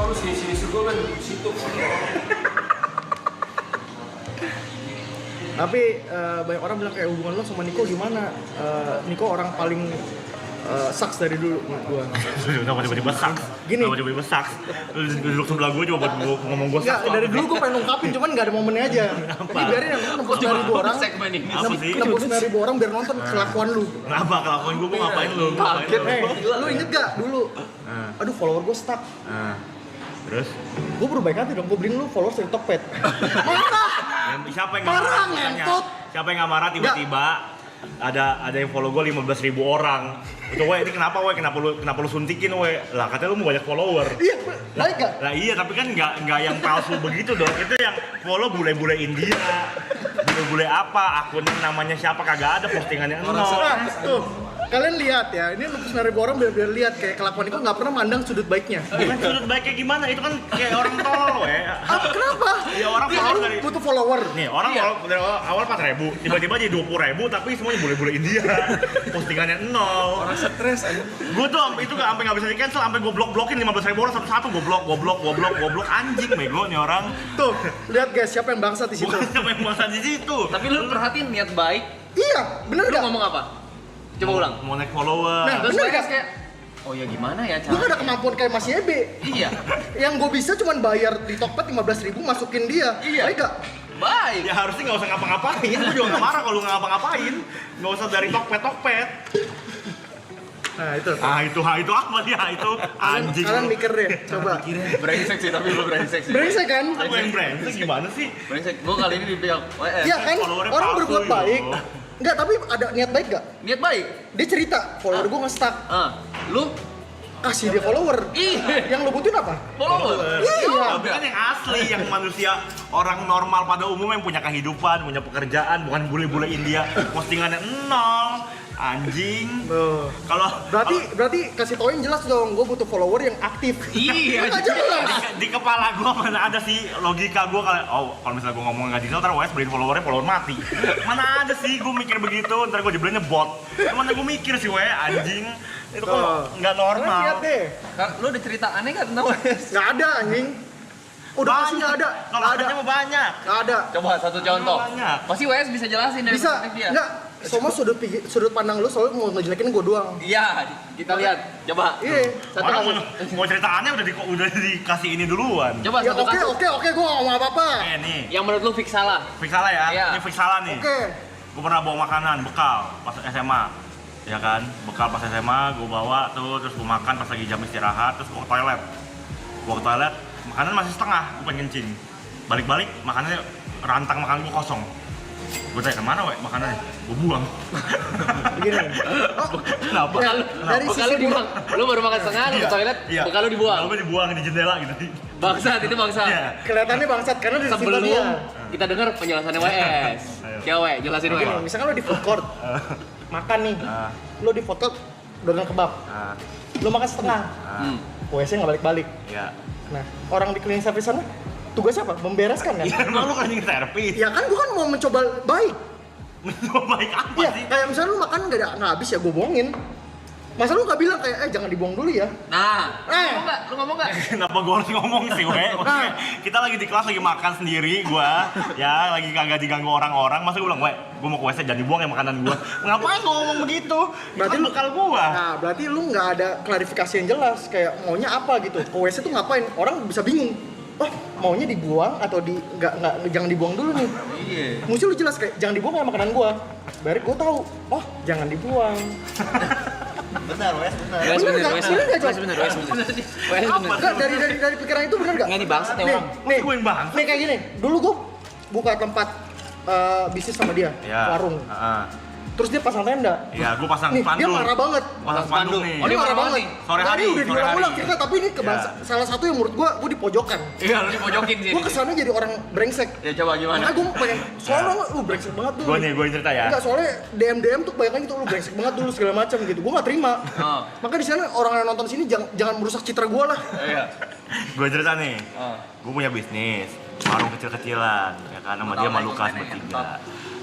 lu sini gue kan di situ. Tapi banyak orang bilang kayak hubungan lo sama Niko gimana? Niko orang paling saks dari dulu menurut gua. Kenapa tiba-tiba saks? Gini. Kenapa tiba-tiba saks? Lu duduk sebelah gue coba buat ngomong gue Enggak, saks. dari dulu gua pengen ungkapin cuman enggak ada momennya aja. Ini biarin yang nonton 9.000 orang. Segmen ini. Apa sih? 9.000 orang biar nonton kelakuan lu. Kenapa kelakuan gue ngapain lu? Ngapain lu? Lu inget gak dulu? Aduh follower gua stuck. Terus? Gue berbaik hati dong, gue beliin lu followers dari Tokped. Marah! Siapa yang nggak Marah, marah? Tanya. ngentot. Siapa yang nggak marah tiba-tiba ada yang follow gue 15.000 orang. Itu ini kenapa kenapa lu suntikin lah katanya lu mau banyak follower. Iya, baik gak? Lah iya tapi kan nggak yang palsu begitu dong. Itu yang follow bule-bule India. Bule-bule apa? Akun namanya siapa kagak ada postingannya nol. Nah, tuh. Kalian lihat ya, ini 9.000 orang biar lihat kayak kelakuan itu nggak pernah mandang sudut baiknya. Bukan sudut baiknya gimana? Itu kan kayak orang tolol Kenapa? Ya orang follower dari butuh follower. nih orang dari awal 4.000 tiba-tiba jadi 20.000 tapi semuanya bule-bule India. Postingannya nol. Orang stres aja. Gue tuh itu sampai nggak bisa di cancel, sampai gue blok-blokin 15.000 orang satu-satu, goblok anjing bego nih orang. Tuh, lihat guys, siapa yang bangsat di situ? Bukan siapa yang masa di situ. Tapi lu perhatiin niat baik. Iya, bener Lu gak? ngomong apa? Coba ulang. Mau naik follower. Nah, Terus bener mereka gak? kayak, oh ya gimana ya Gue gak ada kemampuan kayak Mas Yebe. Iya. Yang gue bisa cuman bayar di Tokped 15.000 masukin dia. Iya. Baik gak? Baik. Ya harusnya nggak usah ngapa-ngapain. Gue juga nggak marah kalau lu nggak ngapa-ngapain. Nggak usah dari Tokped. Nah itu. Itu apa sih? Itu anjing. Kalian mikir deh, coba. Brengsek sih, tapi lu brengsek sih. Brengsek kan? Aku yang brengsek gimana sih? Brengsek. Gua kali ini di pihak WS. Iya kan? followernya Orang palsu berbuat itu. baik. Enggak, tapi ada niat baik gak? Niat baik. Dia cerita, follower gue nge-stuck. Lu Kasih dia follower. Iya. Yang lo butuhin apa? follower. Iya. Tapi kan yang asli, yang manusia orang normal pada umumnya yang punya kehidupan, punya pekerjaan, bukan bule-bule India. Postingannya nol. Anjing. Tuh. Kalau Berarti kasih tauin jelas dong, gue butuh follower yang aktif. Iya. Nggak jelas. di kepala gue mana ada sih logika gue kalau misalnya gue ngomong nggak digital ntar WS beliin follower mati. Mana ada sih gue mikir begitu, ntar gue dibelinnya bot. Mana gue mikir sih anjing. Itu kok nggak Kalian normal. lihat deh. Lu ada cerita aneh nggak tentang WS? Nggak ada anjing. Udah pasti nggak ada. Kalau Nggak ada. adanya mau banyak. Nggak ada. Coba satu contoh. Banyak. Pasti WS bisa jelasin dari Bisa. perspektif dia. Nggak. Semua sudut pandang lu soalnya mau ngejelekin gue doang. Iya, kita lihat. Coba. Iya. Satu Orang kasus. mau cerita aneh udah dikasih ini duluan. Coba Ya satu kasus. oke, gue nggak ngomong apa-apa. Nih, Yang menurut lu fix salah. fix salah ya. Iya. Ini fix salah nih. Oke. Gue pernah bawa makanan bekal pas SMA, ya kan, bekal pas SMA gue bawa tuh, terus gue makan pas lagi jam istirahat, terus gue ke toilet, makanan masih setengah, gue pengen kencing, balik makanannya rantang makan gue kosong, gue tanya kemana makanannya, gue buang. Begini. Kenapa? Ya, dari Bekal sisi lu dibuang. Lu baru makan setengah, lu ke toilet, Iya. bekal lu dibuang. Bekal gue dibuang di jendela gitu. Bangsat, itu bangsat. Iya. kelihatannya bangsat karena dari Sebelum simpelnya. kita dengar penjelasannya WS. Cewek, jelasin Begini, WS. misalkan lo di food court, makan nih, Ah. lo di food court doner kebab, Ah, lo makan setengah, WC nggak balik-balik. ya. Nah, orang di cleaning service sana, tugasnya apa? Membereskan kan? Iya, emang lu kan yang servis. Ya kan, gua kan mau mencoba baik. Baik apa Iya, sih? kayak misalnya lu makan nggak habis ya gue buangin. Masa lu nggak bilang kayak, jangan dibuang dulu ya? Nah, lu ngomong nggak? Kenapa gue harus ngomong sih, Maksudnya, kita lagi di kelas lagi makan sendiri, ya lagi kagak diganggu orang-orang. Masa gue bilang, gue mau ke WC, jangan dibuang ya makanan gue. Ngapain gue ngomong begitu? Berarti Itu kan bekal gue. Nah, berarti lu nggak ada klarifikasi yang jelas, kayak maunya apa gitu. Ke WC tuh ngapain? Orang bisa bingung. Oh, maunya dibuang atau nggak jangan dibuang dulu nih. Iya. Mesti lu jelas kayak jangan dibuang ya makanan gua. Baru gua tahu. Oh, jangan dibuang. Benar, Wes, benar. WS bener, nggak? WS Bener nggak, bener, Cok? WS bener. WS bener. Enggak, dari pikiran itu bener nggak? Nggak, ini bangsat ya Nih, orang. nih, Gue yang bangsat. nih kayak gini. Dulu gua buka tempat bisnis sama dia, Ya. warung. Heeh. Terus dia pasang tenda. Iya, gue pasang Nih, dia spanduk. marah banget. Pasang spanduk nih. Oh, dia marah banget nih. Sore hari, Tadi udah sore diulang-ulang hari. cerita, tapi ini salah satu yang menurut gua di pojokan. Iya, lu dipojokin sih. Gua kesannya jadi orang brengsek. Ya coba gimana? Makanya gua pengen, soalnya lu brengsek banget tuh. Gue yang cerita ya. Enggak, soalnya DM tuh kebanyakan gitu, lu brengsek banget dulu segala macam gitu. Gua nggak terima. Oh. Maka di sana orang yang nonton sini jangan merusak citra gua lah. Iya. Gue cerita nih. Oh. Gue punya bisnis, warung kecil-kecilan, ya kan, sama dia sama Lukas bertiga.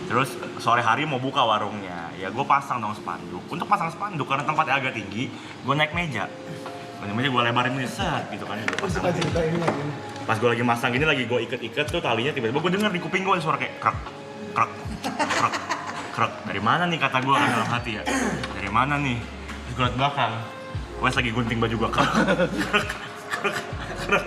Terus sore hari mau buka warungnya, ya gue pasang dong spanduk. Untuk pasang spanduk karena tempatnya agak tinggi, gue naik meja Ujung-ujungnya gue lebarin nih, set gitu kan, gue pasang. Pas gue lagi masang gini, lagi gue iket-iket tuh talinya, tiba-tiba gue denger di kuping gue suara kayak krek, krek, krek, krek. Dari mana nih kata gue kan dalam hati ya? Dari mana nih? Terus gue liat belakang, Wes lagi gunting baju gue, krek, krek, krek, krek.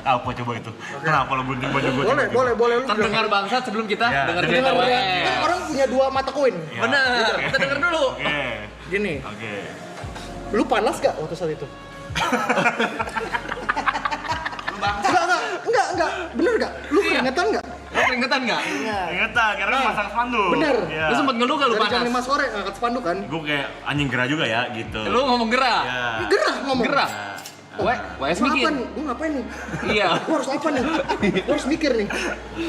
Apa coba itu? Kenapa lo gunting baju gue? Boleh lu Terdengar bangsat sebelum kita Ya, dengar dengar cerita ya. WS. Kan orang punya 2 mata koin. Ya. Bener, kita denger dulu. Oke, Gini, oke. lu panas gak waktu saat itu? Enggak, bener gak? Lu keringetan gak? Lo keringetan nggak? Ingetan, karena lu pasang spanduk. Bener. Ya. Lu sempet ngeluh gak lu Dari jam panas? 5 sore ngangkat spanduk kan? Gue kayak anjing gerah juga ya, gitu. Lu ngomong gerah? Ya. Gerah ngomong. Gerah? WS Gua apa bikin? nih? Gua ngapain nih? Iya. Gua harus apa nih? Gua harus mikir nih.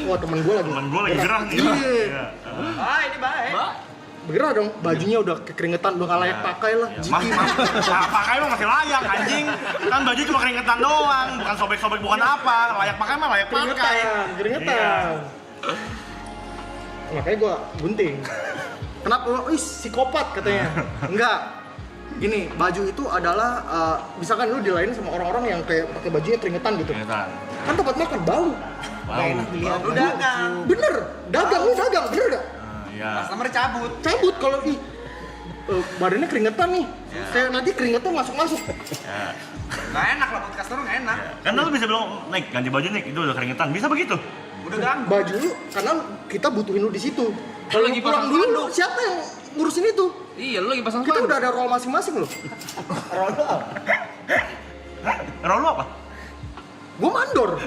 Wah, temen gua lagi. Temen gue lagi gerah nih. Iya. Iya. Ini baik. Bergerah dong, bajunya udah kekeringetan, udah nggak layak pakai lah. Ya, GT. pakai mah masih layak anjing. Kan baju cuma keringetan doang, bukan sobek-sobek, bukan apa. Layak pakai mah layak pakai. Keringetan. Makanya gua gunting. Kenapa lo? Ih, psikopat katanya. Enggak. Gini, baju itu adalah misalkan lu dilainin sama orang-orang yang kayak pakai bajunya keringetan gitu. Keringetan. Kan tempat makan bau. Bau. Lu dagang. Bener, lu dagang, bener gak? Iya. Customer cabut. Cabut kalau badannya keringetan nih. Kayak nanti keringetnya masuk-masuk. Ya. Nggak enak lah buat customer, nggak enak. Kan lu bisa bilang, "Nek, ganti baju Nek, itu udah keringetan." Bisa begitu. Udah ganggu. Baju lu karena kita butuhin lu di situ. Kalau lagi lu pulang pasang dulu, spanduk. siapa yang ngurusin itu? Iya, lu lagi pasang Kita spanduk. udah ada role masing-masing loh. Role lu apa? Gua mandor.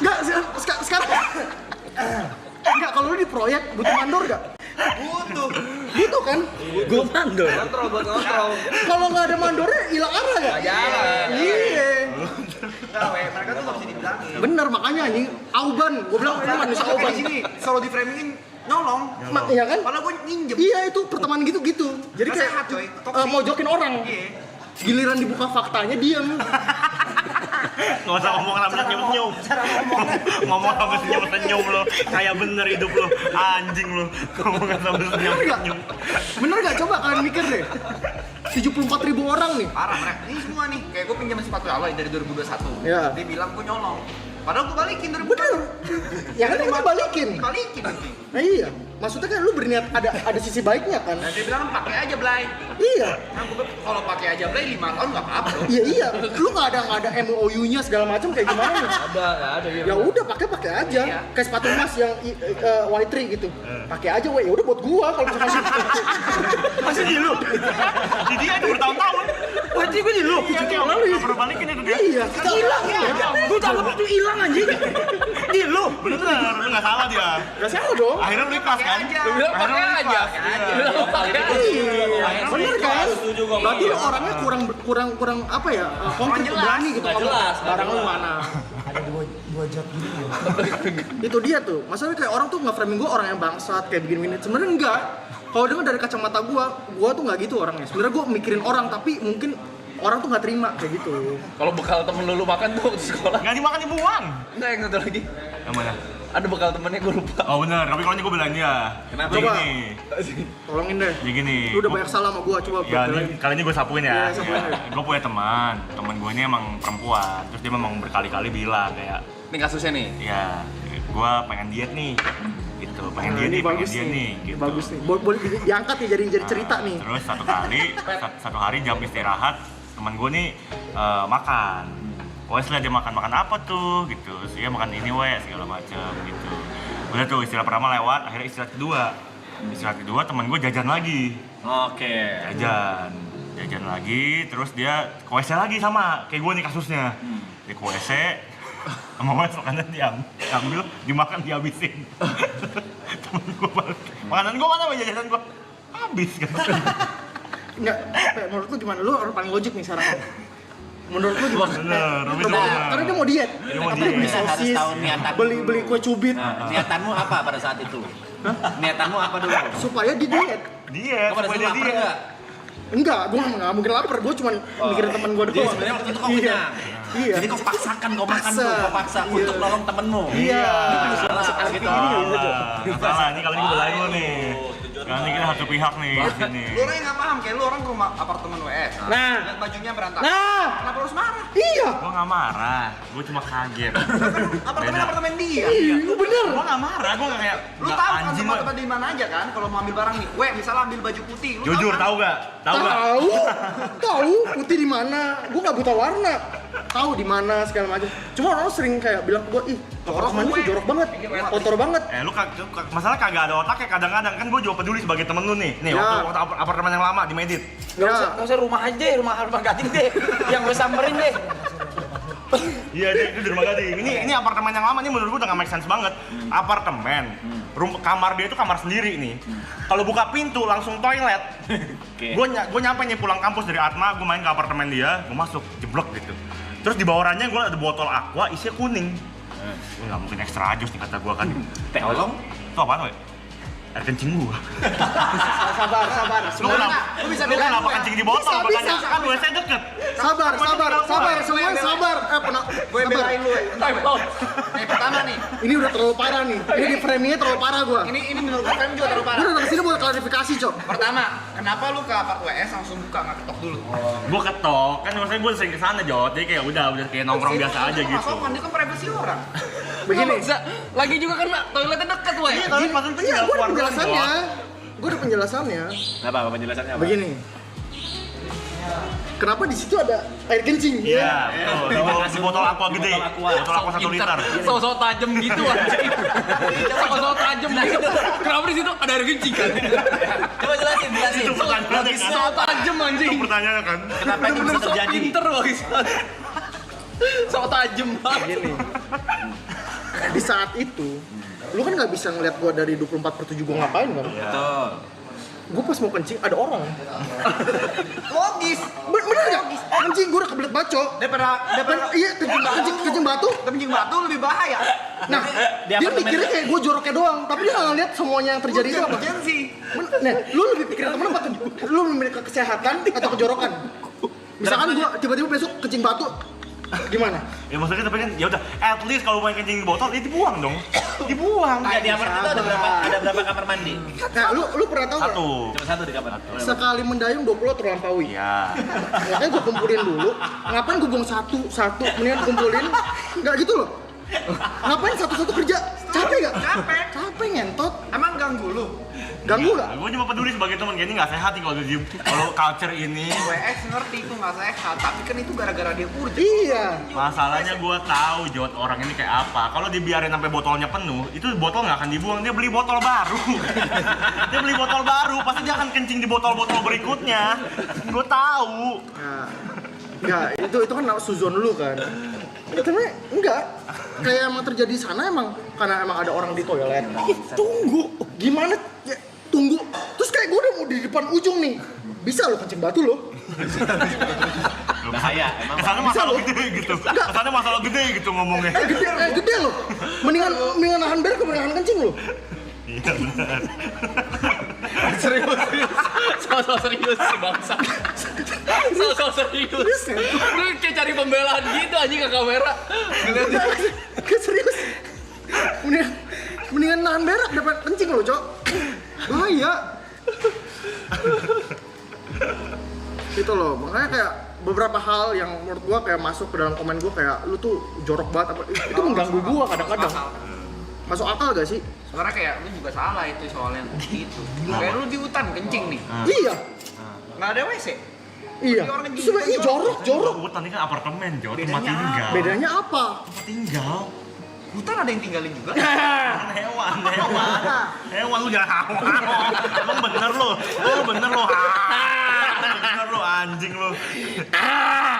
Enggak, sekarang. Enggak, kalau lu di proyek butuh mandor enggak? Butuh. Butuh kan? Gue mandor. Kontrol buat kontrol. Kalau nggak ada mandornya hilang arah nggak? Nggak jalan. Iya. Enggak, weh. Mereka tuh nggak bisa dibilangin. Bener makanya anjing Auban, gua bilang ini manusia Kalau Auban. di sini selalu di framingin nyolong. Iya kan? Padahal gue nginjem. Iya itu pertemanan gitu-gitu. Jadi Nggak kayak sehat, coy. Toxic. mojokin orang. Iya. Giliran dibuka faktanya diam. Nggak usah ngomong sambil senyum-senyum. Ngomong sambil senyum-senyum lo. Kayak bener hidup lo. Anjing lo. Ngomong sambil Bener nggak? senyum-senyum. Bener nggak? Coba kalian mikir deh. 74.000 orang nih. Parah mereka. Ini semua nih. Kayak gue pinjam sepatu Alloy dari 2021. Iya. Dia bilang gue nyolong. Padahal gue balikin 2021. Bener. Ya kan kita balikin. Balikin nanti. Nah iya. Maksudnya kan lu berniat ada sisi baiknya kan? Dan dia bilang pakai aja Blay. Iya. Nah, gue kalau pakai aja Blay 5 tahun nggak apa-apa bro. Iya. Lu nggak ada MOU-nya segala macam kayak gimana nih? Ada. Ya udah pakai aja. Iya. Kayak sepatu emas yang Y3 gitu. Pakai aja we. Ya udah buat gua kalau misalkan Masih di lu. Di dia itu bertahun-tahun. wajib gue di lu. Iya, dia nggak pernah balikin itu dia. Iya. Hilang ya. Gua tahu waktu hilang anjing. Di lu. Bener, lu nggak salah dia. Gak salah dong. Akhirnya lu ikhlas kan? aja. Lu bilang pakai Akhirnya aja. Lu bilang pakai aja. Iya. Bener kan? Berarti lu orangnya kurang apa ya? Konkret jelas. berani gitu. Nggak ngomong. jelas, nggak Barang lu jelas. mana? Itu dia tuh. Masalahnya kayak orang tuh nge-framing gua orang yang bangsat kayak begini-begini. Sebenarnya enggak. Kalau dengar dari kacamata gua tuh nggak gitu orangnya. Sebenarnya gua mikirin orang tapi mungkin orang tuh nggak terima kayak gitu. Kalau bekal temen lu makan tuh waktu sekolah. Nggak dimakan dibuang. Enggak, yang satu lagi. Yang mana? Ada bekal temennya gue lupa. Oh bener, tapi kalau gue bilang dia. Kenapa? Jadi Coba. gini, Tolongin deh. jadi gini. Lu udah banyak salah sama gua, coba Ya, belain. kali ini gue sapuin ya. Iya, sapuin aja. Gue punya teman gue ini emang perempuan. Terus dia memang berkali-kali bilang kayak, Ini kasusnya nih. ya, gue pengen diet nih. Gitu, pengen Nah, diet ini nih, pengen bagus diet nih. nih. Ini Gitu. bagus nih. Boleh diangkat nih jadi cerita nih. Terus satu hari jam istirahat, teman gue nih makan. Wes lah dia makan apa tuh gitu. Terus dia makan ini segala macam gitu. Udah tuh istirahat pertama lewat, akhirnya istirahat kedua teman gue jajan lagi. Oke. Jajan lagi, terus dia ke WC lagi sama kayak gue nih kasusnya. Dia ke WC, sama Wes makanan diambil, dimakan, dihabisin. Temen gue balik, makanan gue mana jajanan gue? Habis kan. Enggak, menurut lu gimana? Lu orang paling logik nih sekarang. Menurut lu gimana? Bener, Robi Coba, bener. karena dia mau diet. Dia mau Tapi diet. beli Kita harus sosis, tahu niatan. beli kue cubit, Niatanmu apa pada saat itu? Niatanmu apa dulu? supaya dia diet. Diet, Kau pada supaya saat dia lapar diet. enggak? Enggak, gua nggak mungkin lapar. Gua cuma mikirin teman gua Jadi doang. sebenarnya waktu itu kau Iya. kenyang. Iya. Jadi kau paksakan, kau makan Paksa. tuh, kau paksa Iya. untuk nolong temenmu. Iya. Salah, Seperti gitu. ini nggak bisa, Jo. Nggak salah, ini kali ini gue belain lo nih. Sekarang ini kita satu pihak nih di sini. Lu orang yang nggak paham, kayak lu orang ke rumah apartemen WS. Nah. Lihat bajunya berantakan. Nah. Kenapa harus marah? Iya. Gua nggak marah, gua cuma kaget. Apartemen dia. Iya, bener. Gua nggak marah, gua nggak kayak Lu nggak tahu kan anjing. tempat-tempat di mana aja kan? Kalau mau ambil barang nih, misalnya ambil baju putih. Lu Jujur kan? tahu gak? Tahu gak? Tahu putih di mana. Gue nggak buta warna. Tahu di mana segala macam. Cuma orang sering kayak bilang ke gue, ih, apartemen itu jorok banget, kotor banget. Lu masalah kagak ada otaknya kadang-kadang kan gue juga peduli sebagai temen lu nih. Nih, Ya. waktu apartemen yang lama di Medit. Nggak usah rumah aja, rumah gading deh. Yang gue samperin deh. Iya, itu di rumah gading. Ini apartemen yang lama nih menurut gue udah gak make sense banget. Apartemen, kamar dia itu kamar sendiri nih. Kalau buka pintu langsung toilet. Gue nyampe nih pulang kampus dari Atma, gue main ke apartemen dia, gue masuk jeblok gitu. Terus di bawarannya gue ada botol aqua isinya kuning. Gue nggak mungkin extra jus nih kata gue kan. Tolong. Itu apaan, we? Air kencing gua. Sabar. Lu kenapa kencing di botol? Bisa. Makanya kan WC deket. Sabar. Semuanya sabar. Gue belain lu. Nih pertama nih. Ini udah terlalu parah nih. Ini di framingnya terlalu parah gue. Ini menurut gue kan juga terlalu Gue parah. datang kesini buat klarifikasi, Cok. Pertama, kenapa lu ke apart WS langsung buka nggak ketok dulu? Gua ketok, kan maksudnya gua sering kesana Jod, jadi kayak udah kayak nongkrong biasa aja gitu. Sopan, dia kan privasi orang. Begini. Nggak bisa. Lagi juga kan toiletnya deket, weh. Iya, tapi pas itu Iya, tinggal gue keluar ada doang, penjelasannya. Jod. Gue ada penjelasannya. Apa penjelasannya apa? Begini. Kenapa di situ ada air kencing? Iya, betul. Di botol aqua gede. Botol aqua 1 liter. Sosok tajem gitu anjing. Sosok tajem gitu. Kenapa di situ ada air kencing kan? Coba jelasin. Itu pertanyaannya kan. Sosok tajem anjing. Itu pertanyaannya kan. Kenapa ini bisa Sok terjadi? pinter guys. Sok tajem banget. Gini. Di saat itu, lu kan nggak bisa ngeliat gua dari 24/7 gua ngapain kan? Betul. Gua pas mau kencing ada orang. Logis. Bener nggak? Anjing gua udah kebelet bacok. Daripada Iya, kencing batu. kencing batu lebih bahaya. Nah, Di dia apartemen mikirnya kayak gua joroknya doang, tapi dia nggak ngeliat semuanya yang terjadi itu apa. Urgensi. Nah, lu lebih pikirin temen apa? Lu lebih mikir ke kesehatan atau kejorokan? Misalkan gua tiba-tiba besok kencing batu, gimana? Ya maksudnya tapi kan ya udah at least kalau main kencing di botol ya dibuang dong. Dibuang. Ya di apartemen itu ada berapa kamar mandi? Nah, lu pernah tahu nggak? Satu. Cuma satu di kamar. Sekali mendayung 20 terlampaui. Iya. Makanya gue kumpulin dulu. Ngapain gue buang satu, mendingan kumpulin. Nggak gitu loh. Ngapain satu-satu kerja? Capek nggak? Capek ngentot. Emang ganggu lu? Ganggu nggak? Gue cuma peduli sebagai teman kayak ini nggak sehat nih kalau culture ini. WS ngerti itu nggak sehat, tapi kan itu gara-gara dia urgent. Iya. Masalahnya gue tahu Jod orang ini kayak apa. Kalau dibiarin sampai botolnya penuh, itu botol nggak akan dibuang. Dia beli botol baru. Dia beli botol baru, pasti dia akan kencing di botol-botol berikutnya. Gue tahu. Nah, ya itu kan suzon lu kan. Tapi enggak. Kayak emang terjadi di sana emang karena emang ada orang di toilet. Tunggu. Gimana? Ya, tunggu. Terus kayak gue udah mau di depan ujung nih. Bisa lo kencing batu lo. Bahaya emang. Kesannya masalah gede gitu. Kesannya masalah gede gitu ngomongnya. Gede lo. Mendingan nahan berak ke nahan kencing lo. Iya benar. Serius. Sosok serius si bangsa. Sosok serius. Lu kayak cari pembelaan gitu anjing ke kamera. Gak serius. Mendingan nahan berak dapat kencing lo, Cok. Bahaya. Gitu loh, makanya kayak beberapa hal yang menurut gua kayak masuk ke dalam komen gua kayak lu tuh jorok banget apa itu mengganggu gua kadang-kadang. Masuk akal gak sih? Sebenarnya kayak lu juga salah itu soalnya gitu. Kayak lu di hutan kencing nih, Iya. nggak ada WC. Iya. Orang kencing Terus gitu, jorok. Hutan ini kan apartemen Jod, tempat Bedanya tinggal. Bedanya apa? Tempat tinggal. Hutan ada yang tinggalin juga. Kan hewan. Hewan lu jangan hawa. Emang bener lu. Lu bener lu. Bener lu anjing lu.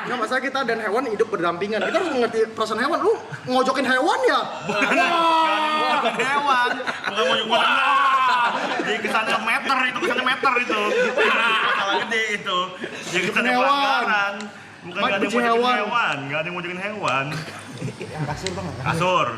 Nggak masalah kita dan hewan hidup berdampingan. Kita harus mengerti perasaan hewan. Lu ngojokin hewan ya? Bukan hewan. Bukan mau jadi kesannya meter itu. Masalah gede itu. Jadi kesannya hewan. pelanggaran. Bukan Mat, nggak ada yang benci mau hewan. hewan. Nggak ada yang mau jokin hewan.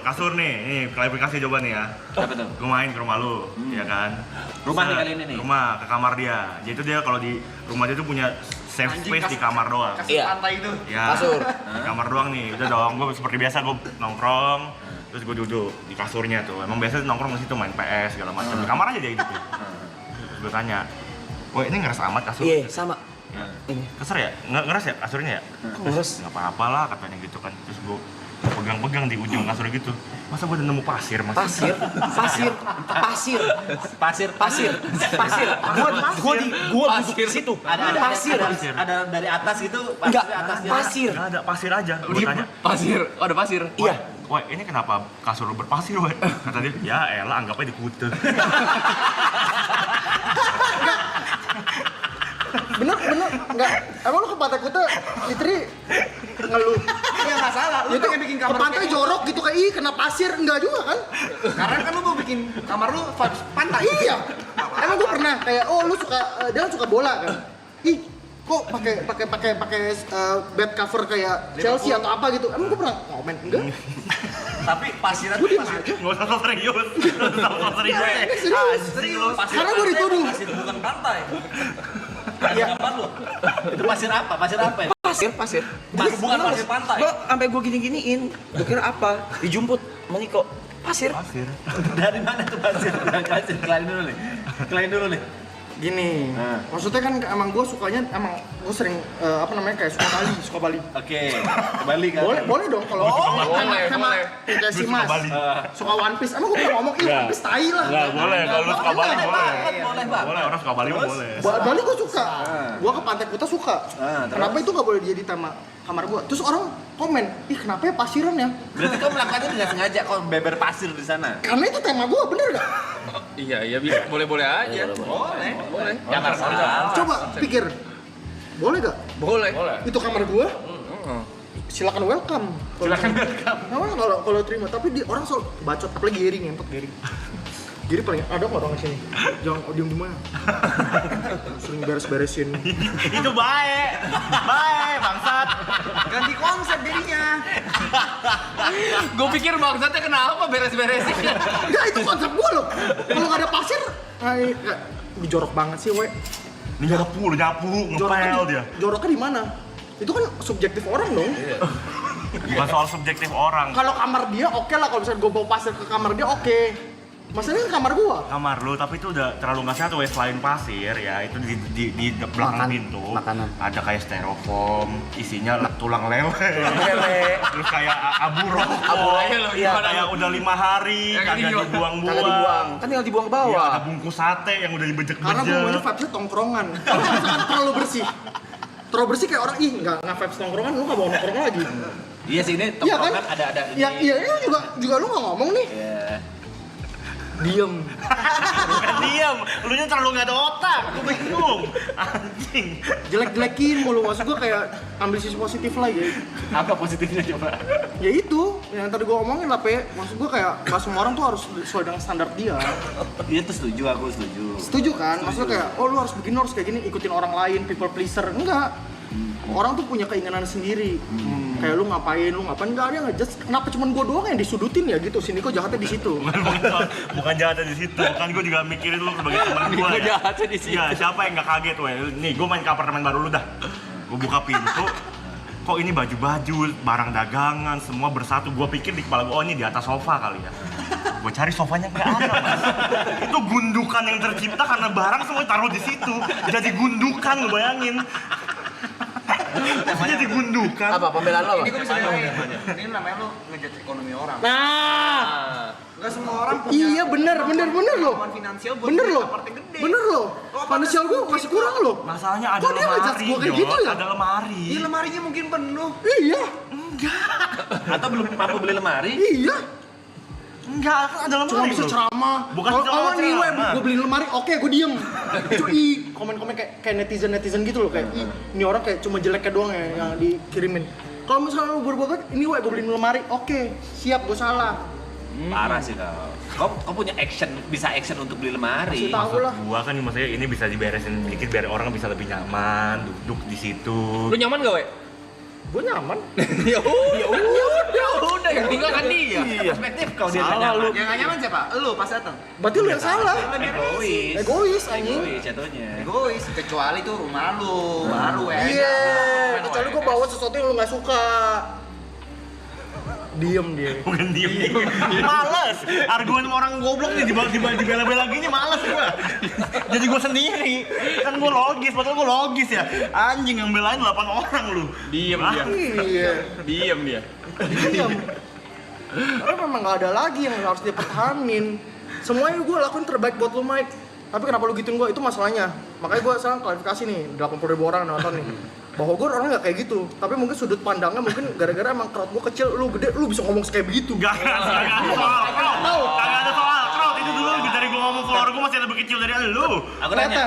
Kasur nih klarifikasi coba nih ya. Apa tuh? Gue main ke rumah lu, ya kan? Rumah nih kali ini nih? Rumah, ke kamar dia. Jadi itu dia kalau di rumah dia tuh punya safe space di kamar doang. Kasih Iya. pantai itu. Ya, Kasur. di kamar doang nih. Udah dong, gue seperti biasa gue nongkrong, terus gue duduk di kasurnya tuh. Emang biasa nongkrong di situ main PS segala macam. Di kamar aja dia gitu. Terus gue tanya, wah ini ngeres amat kasur? Iya, sama. Ini. Keser ya? Ngeres ya kasurnya ya? Ngeres. Nggak apa-apa lah katanya gitu kan. Terus gue pegang-pegang di ujung kasur gitu. Masa gue udah nemu pasir mas? Pasir. Gua duduk di situ. Ada Pasir. Ada dari atas gitu, Enggak, atasnya. pasir. Nggak ada pasir aja. Gue tanya, Pasir. Oh, ada pasir. Iya. wah ini kenapa kasur lu berpasir wah? Kata dia, ya elah anggapnya di kute. Bener enggak. Emang lu ke Pantai Kuta literally ngeluh. Ya nggak salah, lu Itu pengen bikin ke kamar pantai kayak jorok gitu kayak ih kena pasir enggak juga kan? Karena kan lu mau bikin kamar lu vibes pantai. Iya. Emang gue pernah kayak oh lu suka dia kan suka bola kan. Ih kok pakai bed cover kayak Chelsea atau apa gitu. Emang gue pernah komen enggak? Tapi pasirnya Gue tuh diem pasir. aja. Nggak usah so serius. Nggak usah so serius. Serius. Karena gue dituduh. Pasir bukan pantai. Iya. Apa lu? Itu pasir apa? Pasir apa ya? Pasir. Bukan pasir pantai. Gua sampai gua gini-giniin. Gua kira apa? Dijumput sama Niko. Pasir. Dari mana tuh pasir? Pasir kelain dulu nih. Gini, maksudnya kan emang gue sukanya emang gue sering kayak suka Bali. Oke. Bali kan. Boleh dong kalau boleh. kayak si Mas Bali. suka One Piece. Emang gue pernah ngomong One Piece tai lah. Nggak boleh, kalau lu suka Bali boleh. Boleh, Bang. Boleh, orang suka Bali mah boleh. Bali gue suka. Gue ke Pantai Kuta suka. Kenapa itu nggak boleh jadi tema kamar gue? Terus orang komen, ih kenapa ya pasiran ya? Berarti kau melakukannya dengan sengaja kau beber pasir di sana. Karena itu tema gue, bener gak? Iya bisa. Boleh aja. Boleh. Ya nggak salah. Coba pikir, boleh gak? Boleh. Itu kamar gue, silakan welcome. Silakan welcome. Nah, kalau terima, tapi orang selalu bacot, apalagi Gering, ngentot Gering. Giri paling ada nggak orang sini? Jangan diem di mana? Sering beres-beresin. Itu baik bangsat. Ganti konsep dirinya. Gue pikir maksudnya kenapa beres-beresin. Enggak, itu konsep gue loh. Kalau nggak ada pasir, jorok banget sih, we. Ini nyapu, ngepel dia. Joroknya di mana? Itu kan subjektif orang dong. Bukan soal subjektif orang. Kalau kamar dia oke lah, kalau misalnya gue bawa pasir ke kamar dia oke. Masalahnya kan kamar gua. Kamar lu, tapi itu udah terlalu nggak sehat weh. Selain pasir ya, itu di belakang pintu makanan. ada kayak styrofoam, isinya tulang lele. Terus kayak abu rokok. Abu aja loh, Iya, gimana kayak lu? udah 5 hari, Yang kagak dibuang. dibuang-buang. Kagak dibuang. Kan tinggal dibuang ke Iya, bawah. ada bungkus sate yang udah Karena dibejek-bejek. gua maunya vibes-nya tongkrongan. Kalau misalkan terlalu bersih. Terlalu bersih kayak orang, ih nggak vibes tongkrongan, lu nggak mau nongkrong lagi. Iya sih ini Iya kan? tongkrongan ada ini. Iya juga lu nggak ngomong nih. Iya. Diem. Bukan diam, lu nya terlalu nggak ada otak. Gue bingung. Anjing. Jelek-jelekin mulu, maksud gua kayak ambil sisi positif lah ya. Apa positifnya coba? Ya itu, yang tadi gua omongin lah, Pe. Maksud gua kayak gak semua orang tuh harus sesuai dengan standar dia. Iya tuh setuju, aku setuju. Setuju kan? Maksudnya kayak, oh lu harus begini, lu harus kayak gini, ikutin orang lain, people pleaser. Enggak. Orang tuh punya keinginan sendiri. Kayak lu ngapain, enggak ada yang ngejudge. Kenapa cuman gua doang yang disudutin ya gitu? Sini kok jahatnya di situ. Bukan jahatnya di situ, kan gue juga mikirin lu sebagai teman gue ya. jahatnya di situ. Iya, siapa yang nggak kaget weh? Nih, gue main ke apartemen baru lu dah. Gue buka pintu, kok ini baju-baju, barang dagangan, semua bersatu. Gue pikir di kepala gue, oh ini di atas sofa kali ya. Gue cari sofanya nggak ada, Mas. Itu gundukan yang tercipta karena barang semua taruh di situ. Jadi gundukan, lu bayangin. Jadi gundukan. Apa pembelaan lo? Ini gue bisa bilang, ini namanya lu ngejudge ekonomi orang. Nah, Enggak semua orang punya iya bener loh. kemampuan finansial buat Bener beli loh. apartemen gede. Bener loh. Finansial gua masih kurang loh. Masalahnya ada Kok dia ngejudge lemari, gua kayak Jod. gitu ya? Ada lemari. Iya, lemarinya mungkin penuh. Iya, Atau belum mampu beli lemari? iya. Enggak, kan ada lemari. Cuma bisa loh. ceramah. Bukan Kalau soal nih web, ceramah. gue beli lemari, oke gue diem. Cuy, komen-komen kayak netizen gitu loh, kayak "Ih, ini orang kayak cuma jeleknya doang ya yang dikirimin. Kalau misalnya lu berbuat ini web gue beli lemari, oke, siap gue salah. Parah sih kau. Kau punya action, bisa action untuk beli lemari. Kasih tahu lah. Gua kan maksudnya ini bisa diberesin dikit biar orang bisa lebih nyaman duduk di situ. Lu nyaman gak, we? Gue nyaman. Ya udah, yang tinggal kan dia. Perspektif kau dia Salah lu. Yang nggak nyaman siapa? Lu pas datang. Berarti lu yang salah. Egois, anjing. Egois jatuhnya. Egois, kecuali tuh rumah lu, baru Iya, kecuali gue bawa sesuatu yang lu gak suka. Diem dia. Bukan diem. Males. Argumen sama orang goblok nih dibela-bela gini males gua. Jadi gua sendiri. Kan gua logis, padahal gua logis ya. Anjing yang belain 8 orang lu. Diem Hah? dia. Iya. Diem dia. Diem. Karena memang nggak ada lagi yang harus dipertahanin. Semuanya gue lakuin terbaik buat lu Mike. Tapi kenapa lu gituin gue? Itu masalahnya. Makanya gue sekarang klarifikasi nih, 80.000 orang nonton nih. Bahwa gue orangnya nggak kayak gitu. Tapi mungkin sudut pandangnya mungkin gara-gara emang crowd gue kecil, lu gede, lu bisa ngomong kayak begitu. Gak ada soal. Kagak ada soal. Crowd itu dulu dari gua ngomong keluar gua masih lebih kecil dari lu. Aku nanya,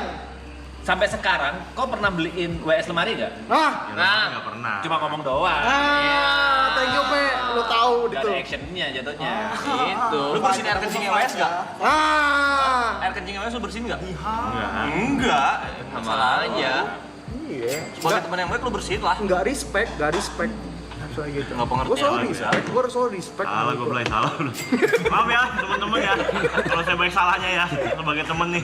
sampai sekarang kau pernah beliin WS lemari gak? Nah, Enggak pernah. Cuma ngomong doang. thank you Pe, lu tahu Gak gitu. ada actionnya jatuhnya. Gitu. Lu bersihin air kencingnya WS gak? Air kencingnya WS lu bersihin gak? Enggak. Sama aja. Iya. Sebagai teman yang baik lu bersihin lah. Nggak respect. Soalnya gitu. Nggak pengertian Gue selalu lagi, respect, gue selalu respect. Salah gua belai salah lu. Maaf ya teman-teman ya. Kalau saya baik salahnya ya sebagai temen nih.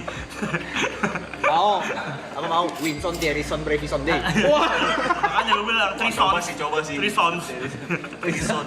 Aku mau Winson, Derison, Brevison Day. Makanya gua bilang Trisons. Coba sih. Trisons. Winson.